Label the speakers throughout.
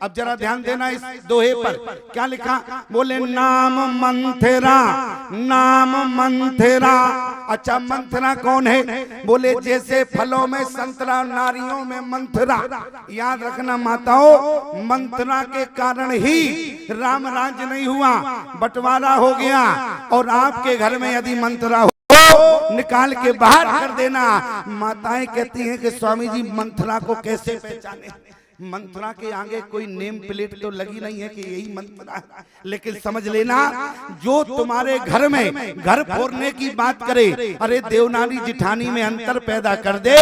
Speaker 1: अब जरा ध्यान देना इस दोहे पर, क्या लिखा? बोले नाम मंथरा, नाम मंथरा। अच्छा, मंथरा कौन है? बोले जैसे फलों में संतरा, नारियों में मंथरा। याद रखना माताओं, मंथरा के कारण ही राम राज्य नहीं हुआ, बंटवारा हो गया। और आपके घर में यदि मंथरा हो, निकाल के बाहर कर देना। माताएं कहती हैं कि स्वामी जी मंथरा को कैसे पहचाने? मंथरा के आगे कोई नेम प्लेट तो लगी नहीं है कि यही मंथरा है, लेकिन समझ लेना जो तुम्हारे घर में घर फोड़ने की बात करे, अरे देवनानी जिठानी में अंतर पैदा कर दे,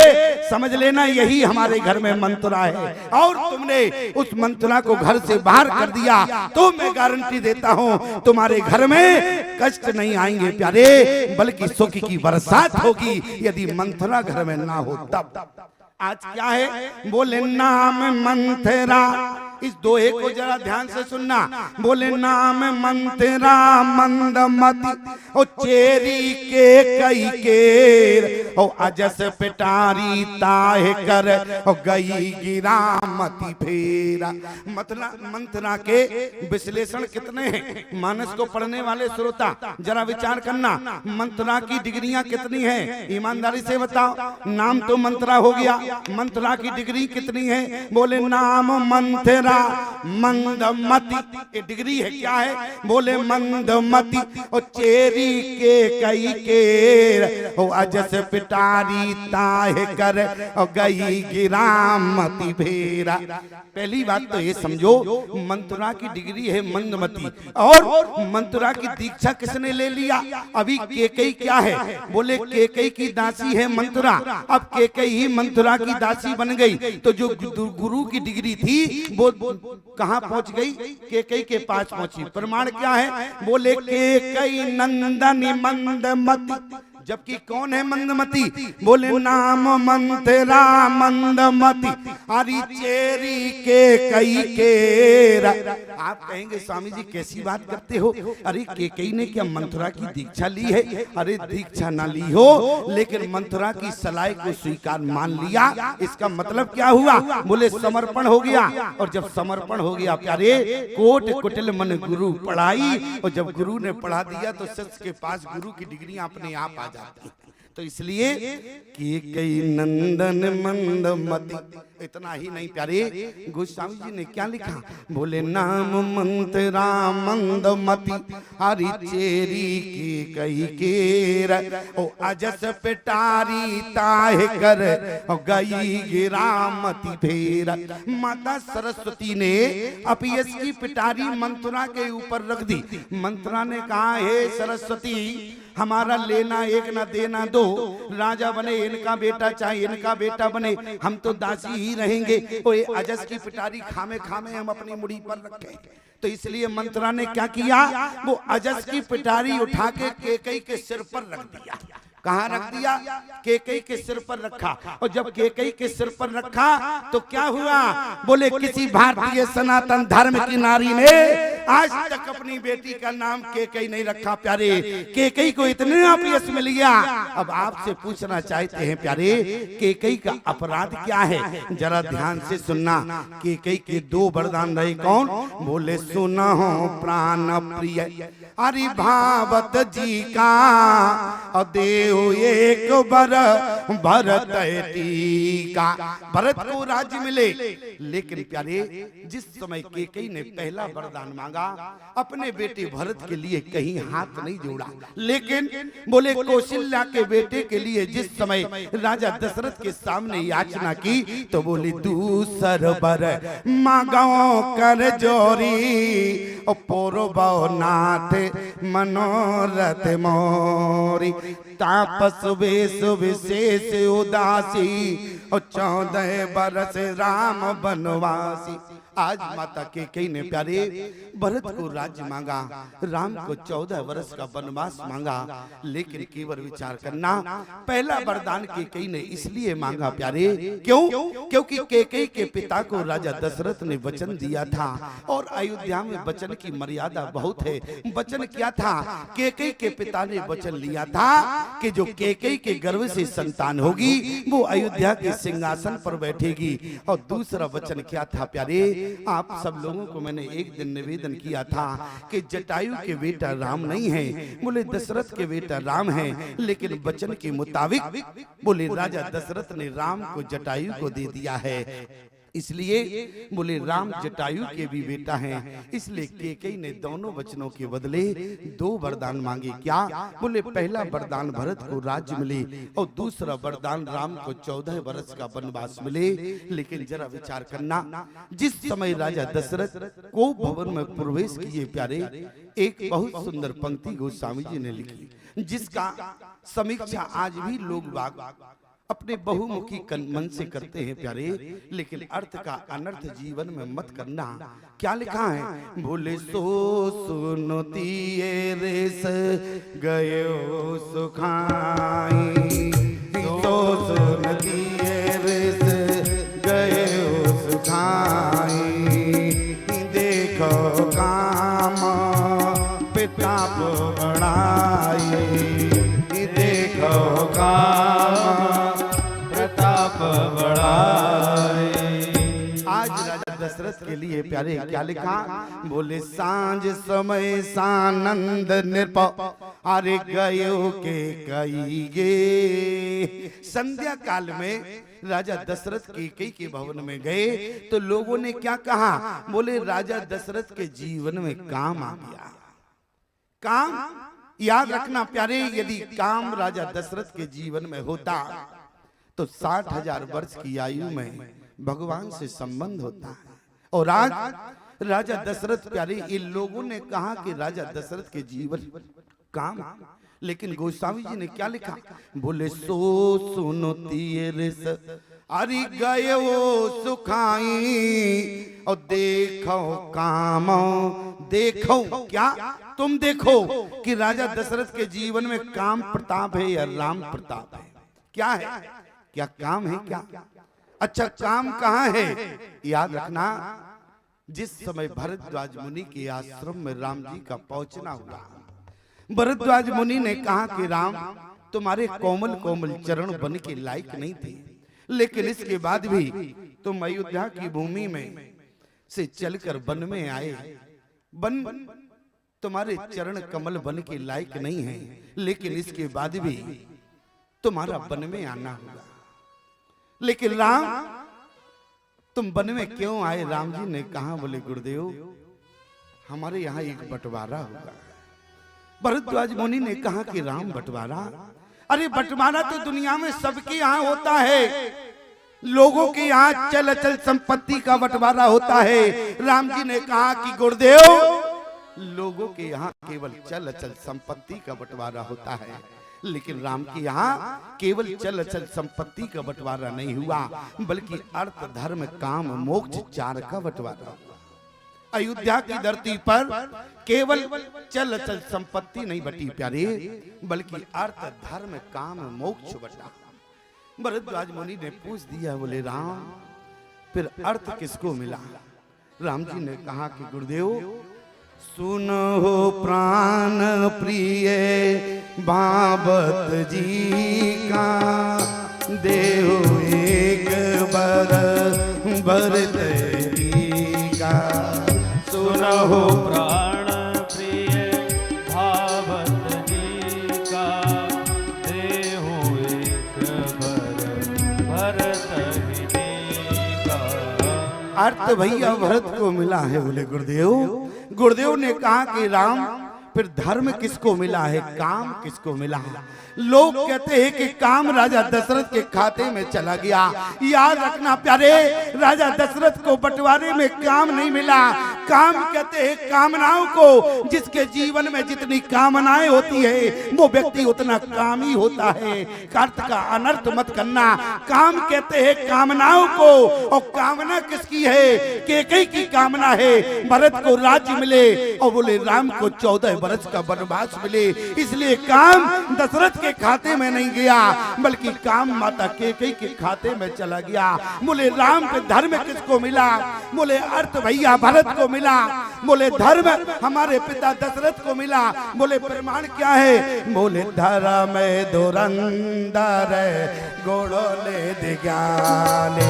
Speaker 1: समझ लेना यही हमारे घर में मंथरा है। और तुमने उस मंथरा को घर से बाहर कर दिया तो मैं गारंटी देता हूं तुम्हारे घर में कष्ट नहीं आएंगे प्यारे, बल्कि सुख की बरसात होगी यदि मंथरा घर में ना हो तब। आज क्या है? बोले नाम मंथरा। इस दोहे को जरा ध्यान से सुनना। बोले नाम मंथरा मंदमती, ओ चेरी के कई केर, ओ अजस पिटारी ताहे कर, ओ गई गिरामती फेरा। मतलब मंथरा के विश्लेषण कितने हैं? मानस को पढ़ने वाले श्रोता जरा विचार करना, मंथरा की डिग्रियां कितनी हैं? ईमानदारी से बताओ। नाम तो मंथरा हो गया, मंथरा की डिग्री कितनी है? बोले नाम मंथरा मंदमती, ये डिग्री है, क्या है? बोले मंदमती, ओ चेरी के कई केर, ओ अजस पिटारी ताहे कर, ओ गई गिरामती भेरा। पहली बात तो ये समझो, मंथरा की डिग्री है मंदमती। और मंथरा की दीक्षा किसने ले लिया? अभी केकई क्या है? बोले केकई की दासी है मंथरा। अब केकई ही मंथरा की दासी बन गई, तो जो गुरु की डिग्री थी वो कहां पहुंच गई? केकई के पास पहुंची। प्रमाण क्या है? बोले केकई नंदनी मंदमती। जबकि कौन है मंदमती? बोले नाम मंथरा मंदमती, अरे चेरी के कई केरा। आप कहेंगे स्वामी जी कैसी बात करते हो? अरे केकई ने क्या मंथरा की दीक्षा ली है? अरे दीक्षा ना ली हो, लेकिन मंथरा की सलाह को स्वीकार मान लिया। इसका मतलब क्या हुआ? बोले समर्पण हो गया। और जब समर्पण हो गया प्यारे, कोट कुटिल मन गुरु पढ़ाई। और जब गुरु ने पढ़ा दिया तो शिष्य के पास गुरु की डिग्री अपने आप आ जाती। तो इसलिए कि कई नंदन मंदमती। इतना ही नहीं प्यारे, गोस्वामी जी ने क्या लिखा? बोले नाम मंथरा मंदमती, हरि चेरी की कई केर, ओ अजस पिटारी ताहे कर, ओ गई गिरामती फेर। माता सरस्वती ने अपयस की पिटारी मंथरा के ऊपर रख दी। मंथरा ने कहा, हे सरस्वती, हमारा लेना एक ना देना दो, राजा बने इनका बेटा चाहे इनका बेटा बने, हम तो दासी ही रहेंगे। ओए अजस की पिटारी खामे खामे हम अपनी मुड़ी पर रखें। तो इसलिए मंथरा ने क्या किया? वो अजस की पिटारी उठा के केकई के सिर पर रख दिया। कहाँ रख दिया? केकई के सिर पर रखा। और जब केकई के सिर पर रखा तो क्या हुआ? बोले किसी भारतीय सनातन धर्म की नारी ने आज तक अपनी बेटी का नाम केकई नहीं रखा प्यारे। केकई को इतने अपयश मिल गया। अब आपसे पूछना चाहते हैं प्यारे, केकई का अपराध क्या है? जरा ध्यान से सुनना। केकई के दो वरदान रहे, कौन? बोले सुना हो प्राण प्रिय, अरे भावत जी का, और देव एक बर भरत टीका। भरत को राज्य मिले। लेकिन प्यारे, जिस समय केकई ने पहला वरदान मांगा, अपने बेटे भरत के लिए कहीं हाथ नहीं जोड़ा, लेकिन बोले कौशल्या के बेटे के लिए जिस समय राजा दशरथ के सामने याचना की, तो बोले दूसर बर मांगो कर जोरी, और पूर्व नाथ मनोरथ मोरी, तापस वेश विशेष उदासी, और 14 बरस राम बनवासी। आज माता केकई ने प्यारे भरत को राज्य मांगा, राम को 14 वर्ष का वनवास मांगा। लेकिन केवल विचार करना, पहला वरदान केकई ने इसलिए मांगा प्यारे, क्यों? क्योंकि केकई के पिता को राजा दशरथ ने वचन दिया था, और अयोध्या में वचन की मर्यादा बहुत है। वचन क्या था? केकई के पिता ने वचन लिया था कि जो केकई के गर्भ से संतान होगी वो अयोध्या के सिंहासन पर बैठेगी। और दूसरा वचन क्या था प्यारे, आप सब लोगों को मैंने एक दिन निवेदन किया था कि जटायु के बेटा राम नहीं है, बोले दशरथ के बेटा राम है, लेकिन वचन के मुताबिक बोले राजा दशरथ ने राम को जटायु को दे दिया है। इसलिए बोले राम जटायु के भी बेटा हैं। इसलिए कैकेयी ने दोनों वचनों के बदले 2 वरदान मांगे। क्या बोले, पहला वरदान भरत को राज्य मिले और दूसरा वरदान राम को 14 वर्ष का वनवास मिले। लेकिन जरा विचार करना, जिस समय राजा दशरथ को भवन में प्रवेश किए प्यारे, एक बहुत सुंदर पंक्ति गोस्वामी जी ने लिखी, जिसका समीक्षा आज भी लोग बाग अपने बहुमुखी मन से करते हैं प्यारे, लेकिन अर्थ का अनर्थ जीवन में मत करना। क्या लिखा है, बोले सो सुनतिए रेस गयो सुखाई, सो सुनतिए रेस गयो सुखाई, देखो काम पिताप बढ़ाई, देखो काम आज राजा दशरथ के लिए प्यारे क्या लिखा, बोले सांझ समय सानंद निरप अरे गयो के कई गे। संध्या काल में राजा दशरथ कैकेयी के भवन में गए तो लोगों ने क्या कहा, बोले राजा दशरथ के जीवन में काम आ गया। काम याद रखना प्यारे, यदि काम राजा दशरथ के जीवन में होता तो 60,000 वर्ष की आयु में भगवान से संबंध होता है। और आज राजा दशरथ प्यारे, इन लोगों ने कहा कि राजा दशरथ के जीवन काम, लेकिन गोस्वामी जी ने क्या लिखा, बोले सो सुनतिए रेस अरे गए वो सुखाई और देखो काम, देखो क्या तुम देखो कि राजा दशरथ के जीवन में काम प्रताप है या राम प्रताप है, क्या है, क्या काम है क्या? अच्छा काम कहाँ है? याद रखना, जिस समय भरद्वाज मुनि के आश्रम में राम जी का पहुंचना हुआ, भरद्वाज मुनि ने कहा कि राम तुम्हारे कोमल कोमल चरण बन के लायक नहीं थे, लेकिन इसके बाद भी तुम अयोध्या की भूमि में से चलकर वन में आए, वन तुम्हारे चरण कमल बन के लायक नहीं है, लेकिन इसके बाद भी तुम्हारा वन में आना होगा। लेकिन राम तुम वन में क्यों आए? राम जी ने कहा, बोले गुरुदेव हमारे यहाँ एक बंटवारा होगा। भरद्वाज मुनि ने कहा कि राम बंटवारा, अरे बंटवारा तो दुनिया में सबके यहाँ होता है, लोगों के यहाँ चल अचल संपत्ति का बंटवारा होता है। राम जी ने कहा कि गुरुदेव लोगों के यहाँ केवल चल अचल संपत्ति का बंटवारा होता है, लेकिन राम के यहाँ केवल चल अचल संपत्ति का बंटवारा नहीं हुआ, बल्कि अर्थ धर्म काम मोक्ष 4 का बंटवारा हुआ। अयोध्या की धरती पर केवल चल अचल संपत्ति नहीं बटी प्यारे, बल्कि अर्थ धर्म काम मोक्ष बटा। भरद्वाज मुनि ने पूछ दिया, बोले राम फिर अर्थ किसको मिला? राम जी ने कहा कि गुरुदेव सुनो प्राण प्रिय बाबत जी का, देहो एक बर भरत का।
Speaker 2: सुनो प्राण प्रिय बाबत जी का, देहो एक बर भरत का।
Speaker 1: अर्थ भैया भरत को मिला है। बोले गुरुदेव, गुरुदेव ने कहा कि राम फिर धर्म किसको मिला है, काम किसको मिला है? लोग कहते हैं कि काम राजा दशरथ के खाते में चला गया। याद रखना प्यारे, राजा दशरथ को बंटवारे में काम नहीं मिला। काम कहते हैं कामनाओं को, जिसके जीवन में जितनी कामनाएं होती है वो व्यक्ति उतना कामी होता है। अर्थ का अनर्थ मत करना। काम कहते हैं कामनाओं को, और कामना किसकी है? कैकेयी की कामना है भरत को राज्य मिले, और बोले राम को 14 वर्ष का वनवास मिले। इसलिए काम दशरथ के खाते में नहीं गया, बल्कि काम माता कैकेयी के खाते में चला गया। बोले राम पे धर्म किसको मिला? बोले अर्थ भैया भरत को मिला। बोले धर्म हमारे पिता दशरथ को मिला। बोले प्रमाण क्या है? बोले धर्म धुरंधर गोड़ोले दिज्ञाने,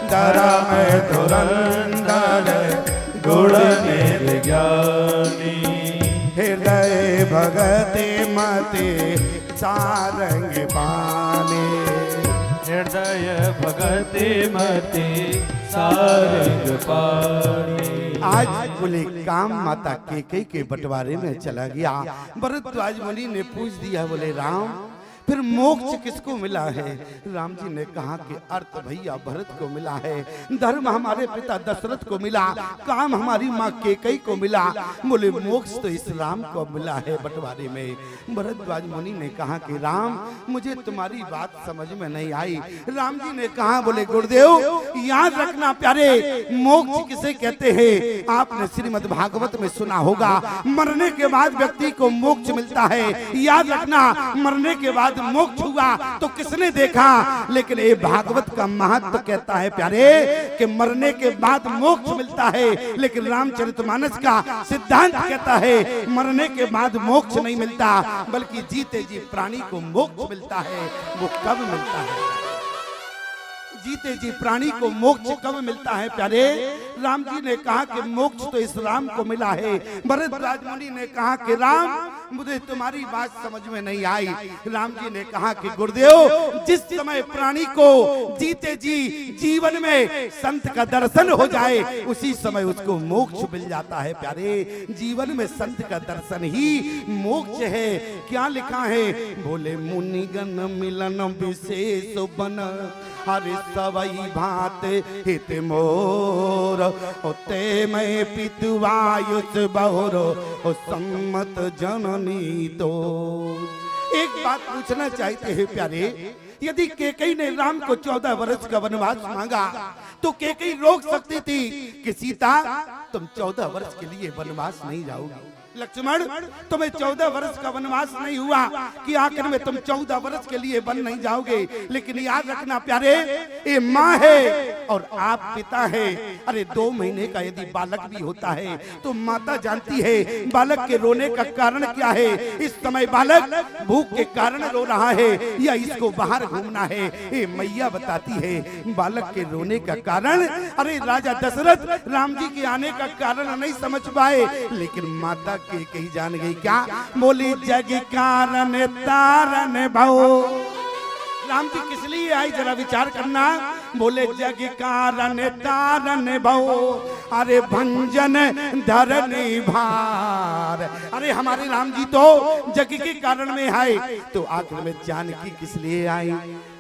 Speaker 1: धर्म धुरंधर
Speaker 2: गुणने विज्ञानी,
Speaker 1: हृदय भगते मते सारंग पाने,
Speaker 2: हृदय भगति मति सारंग पानी।
Speaker 1: आज बोले काम माता केकई के बंटवारे में चला गया। भरद्वाज मुनि ने पूछ दिया, बोले राम फिर मोक्ष किसको मिला है? राम जी ने कहा कि अर्थ भैया भरत को मिला है, धर्म हमारे पिता दशरथ को मिला, काम हमारी माँ केकई को मिला। बोले मोक्ष तो इस राम को मिला है बंटवारे में। भरद्वाज मुनि ने कहा कि राम मुझे तुम्हारी बात समझ में नहीं आई। राम जी ने कहा, बोले गुरुदेव याद रखना प्यारे, मोक्ष किसे कहते हैं? आपने श्रीमद् भागवत में सुना होगा, मरने के बाद व्यक्ति को मोक्ष मिलता है। याद रखना, मरने के बाद मोक्ष हुआ तो किसने देखा? लेकिन ये भागवत का महत्व कहता है प्यारे कि मरने के बाद मोक्ष मिलता है, लेकिन रामचरितमानस का सिद्धांत कहता है मरने के बाद मोक्ष नहीं मिलता, बल्कि जीते जी प्राणी को मोक्ष मिलता है। वो कब मिलता है? जीते जी प्राणी को मोक्ष कब मिलता है प्यारे? राम जी ने कहा कि मोक्ष तो इस राम को मिला है। भरद्वाज मुनि ने कहा कि राम मुझे तुम्हारी बात समझ में नहीं आई। राम जी ने कहा कि गुरुदेव जिस समय प्राणी को जीते जी जीवन में संत का दर्शन हो जाए उसी समय उसको मोक्ष मिल जाता है प्यारे। जीवन में संत का दर्शन ही मोक्ष है। क्या लिखा है? बोले मुनिगण मिलन विशेष बन हरि सवई भात हित मोर, होते मैं पितुवायुष बहुरो हो सम्मत जननी दो। एक बात पूछना चाहते हैं प्यारे, यदि केकई ने राम को 14 वर्ष का वनवास मांगा तो केकई रोक सकती थी कि सीता तुम 14 वर्ष के लिए वनवास नहीं जाओगी। लक्ष्मण तुम्हें 14 वर्ष का वनवास नहीं हुआ कि आखिर में तुम 14 वर्ष के लिए वन नहीं जाओगे। लेकिन याद रखना प्यारे, ये माँ है और आप पिता है। अरे 2 महीने का यदि बालक भी होता है तो माता जानती है बालक के रोने का कारण क्या है। इस समय बालक भूख के कारण रो रहा है या इसको बाहर घूमना है, ये मैया बताती है बालक के रोने का कारण। अरे राजा दशरथ राम जी के आने का कारण नहीं समझ पाए, लेकिन माता के कही जान गई। क्या बोली? जग कारण तारन भाव। राम जी किस लिए आई जरा विचार करना। बोले जग कारण तारन भाव, अरे भंजन धरनी भार। अरे हमारे राम जी तो जग के कारण में आए, तो आखिर में जानकी किस लिए आई?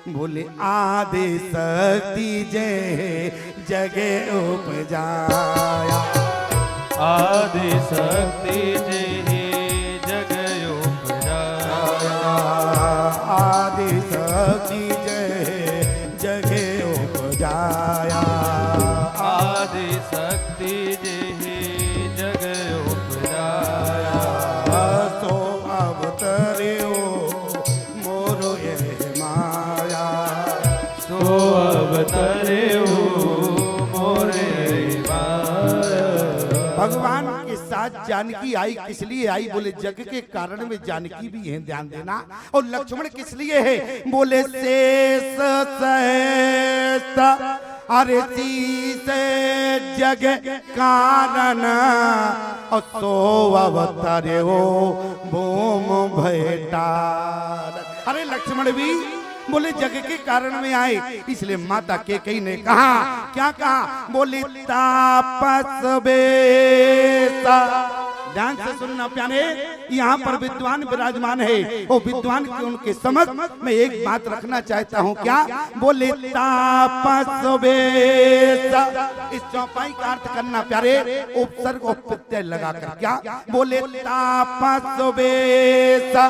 Speaker 1: बोले आदि शक्ति जय जगे उपजाया,
Speaker 2: आदि शक्ति जय जग उपजाया,
Speaker 1: आदि शक्ति जय जगे उपजाया,
Speaker 2: आदि शक्ति जय जग उपजाया।
Speaker 1: सो अवतर्यो मोरो ये माया,
Speaker 2: सो अवतर्यो मोरे माया।
Speaker 1: भगवान के साथ जानकी आई किस लिए आई? बोले जग के कारण में जानकी भी है, ध्यान देना। और लक्ष्मण किस लिए है? बोले शेष सहस्त्र अरे से जग कारण, और सो अवतरे हो भूम भेटार। अरे लक्ष्मण भी बोले जग के कारण में आए, इसलिए माता केकई ने कहा, क्या कहा? बोली तापस बेसा। ध्यान से सुनना प्यारे, यहाँ पर विद्वान विराजमान है और विद्वान के उनके समझ में एक बात रखना चाहता हूँ। क्या? बोले तापस बेसा। इस चौपाई का अर्थ करना प्यारे, उपसर्ग और प्रत्यय लगाकर। क्या? बोले तापस बेसा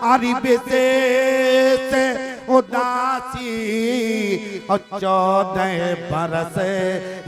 Speaker 1: आरि विशेष उदासी, और 14 बरस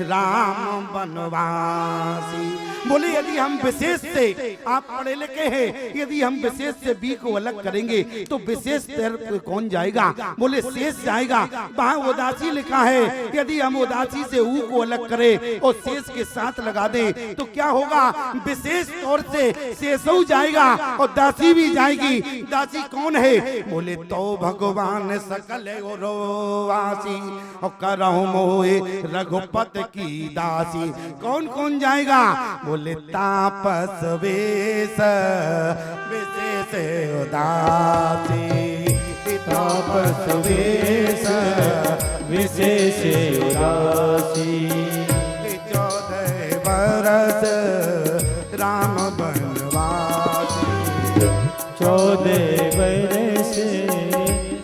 Speaker 1: राम वनवासी। बोले यदि हम विशेष से, आप पढ़े लिखे हैं, यदि हम विशेष से बी को अलग करेंगे तो विशेष तरफ कौन जाएगा? बोले शेष जाएगा। वहां उदासी लिखा है, यदि हम उदासी से ऊ को अलग करें और शेष के साथ लगा दें तो क्या होगा? विशेष तौर से शेषऊ जाएगा और दासी भी जाएगी। दासी कौन है? बोले तो भगवान सकल रोवासी और करहु मोहे रघुपत की दासी। कौन कौन जाएगा? बोले तापस वेश विशेष उदासी,
Speaker 2: तापस वेश विशेष उदासी।
Speaker 1: 14 बरस राम बनवासी,
Speaker 2: 14 बरस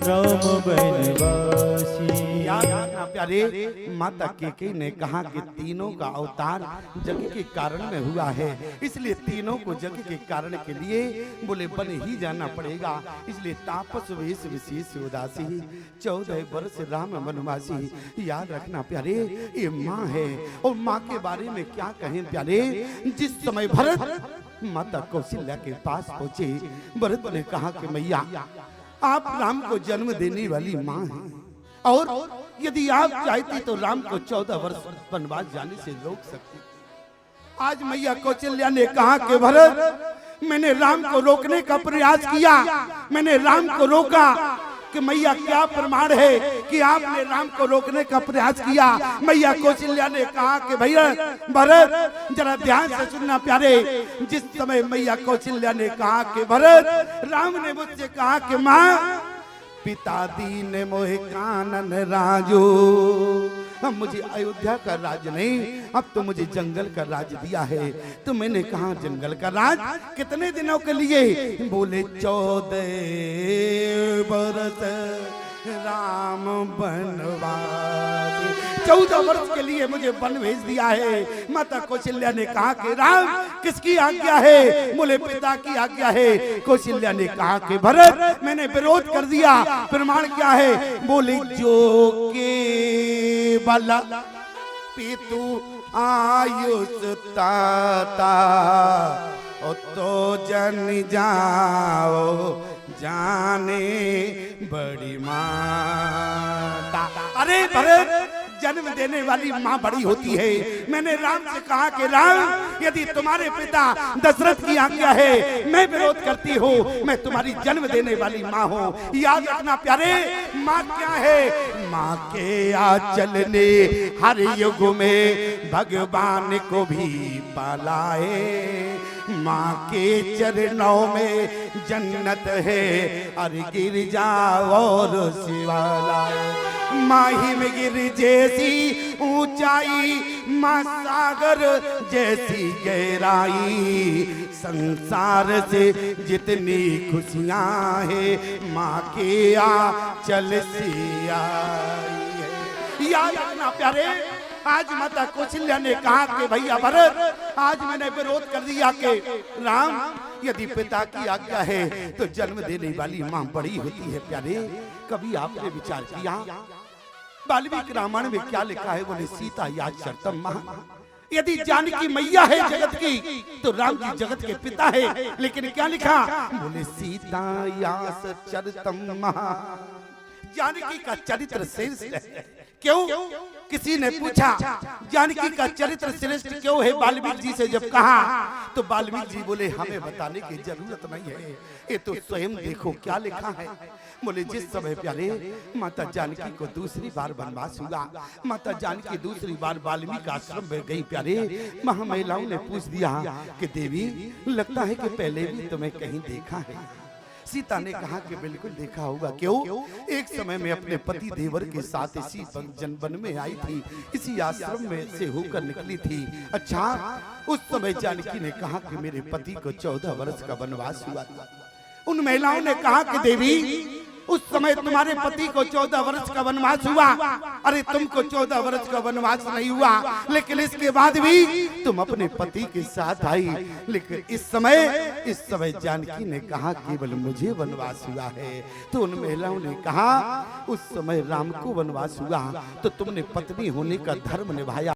Speaker 2: राम बनवासी।
Speaker 1: प्यारे, माता केकई ने कहा कि तीनों का अवतार जग के कारण में हुआ है, इसलिए तीनों को जग के कारण के लिए बोले बन ही जाना पड़ेगा। इसलिए तापस वेश विशेष उदासी, 14 वर्ष राम वनवासी। याद रखना प्यारे, ये माँ है और माँ के बारे में क्या कहें प्यारे। जिस समय भरत माता कौशल्या के पास पहुंचे, भरत ने कहा कि मैया आप राम को जन्म देने वाली माँ हैं और यदि आप चाहती तो राम को 14 वर्ष वनवास जाने से रोक सकती। आज मैया कौशल्या ने कहा कि भरत, मैंने राम को रोकने का प्रयास किया, मैंने राम को रोका कि मैया क्या प्रमाण है कि आपने राम को रोकने का प्रयास किया? मैया कौशल्या ने कहा कि भैया भरत जरा ध्यान से सुनना प्यारे। जिस समय मैया कौशल्या ने कहा कि भरत, राम ने मुझसे कहा कि माँ पिता दीन मोहे कानन राजो, अब मुझे अयोध्या का राज नहीं, अब तो मुझे जंगल का राज दिया है। तो मैंने कहा जंगल का राज कितने दिनों के लिए? बोले 14 बरस राम बनवासी, 14 वर्ष के लिए मुझे वन भेज दिया है। माता कौशल्या ने कहा कि राम किसकी आज्ञा है? बोले पिता की आज्ञा है। कौशल्या ने कहा कि भरत मैंने विरोध कर दिया, प्रमाण क्या है? बोले जो के बल पितु आयुष ताता तो जन जाओ जाने बड़ी माता। अरे भरत, जन्म देने वाली माँ बड़ी होती है। मैंने राम से कहा कि राम यदि तुम्हारे पिता दशरथ की आज्ञा है, मैं विरोध करती हूँ, मैं तुम्हारी जन्म देने वाली माँ हूँ। याद रखना प्यारे, माँ क्या है? माँ के आंचल ने हर युग में भगवान को भी पालाए, माँ के चरणों में जन्नत है और गिरजा और शिवालय। माही में गिर जैसी ऊंचाई, माँ सागर जैसी गहराई, संसार से जितनी खुशियाँ हैं माँ के आंचल से आई है। याद रखना प्यारे, आज माता कौशल्या ने कहा कि भैया भरत, आज मैंने विरोध कर दिया कि राम यदि पिता की आज्ञा है तो जन्म देने वाली माँ बड़ी होती है। प्यारे, कभी आपने विचार किया वाल्मीकि रामायण में क्या लिखा है? बोले सीता याच चरतम महा, यदि जानकी मैया है जगत की तो राम जी जगत के पिता है। लेकिन क्या लिखा? बोले सीता यास चरतम महा, जानकी का चरित्र श्रेष्ठ है। क्यों? किसी ने पूछा जानकी का चरित्र श्रेष्ठ क्यों है वाल्मीकि जी से जब कहा, तो वाल्मीकि जी बोले हमें बताने की जरूरत नहीं है, ये तो स्वयं देखो क्या लिखा है। बोले जिस समय प्यारे माता जानकी को दूसरी बार वनवास हुआ, माता जानकी दूसरी बार वाल्मीकि आश्रम में गई प्यारे, वहां महिलाओं ने पूछ दिया कि देवी लगता है कि पहले भी तुम्हें कहीं देखा है। सीता ने कहा कि बिल्कुल देखा होगा। क्यों? एक समय में अपने पति देवर के साथ इसी जनवन में आई थी, इसी आश्रम में से होकर निकली थी। अच्छा, उस समय जानकी ने कहा कि मेरे पति को 14 वर्ष का वनवास हुआ था। उन महिलाओं ने कहा कि देवी उस समय तुम्हारे पति को 14 वर्ष का वनवास हुआ, अरे तुमको 14 वर्ष का वनवास नहीं हुआ, लेकिन इसके बाद भी तुम अपने पति के साथ आई। लेकिन इस समय जानकी ने कहा केवल मुझे वनवास हुआ है। तो उन महिलाओं ने कहा उस समय राम को वनवास हुआ तो तुमने पत्नी होने का धर्म निभाया।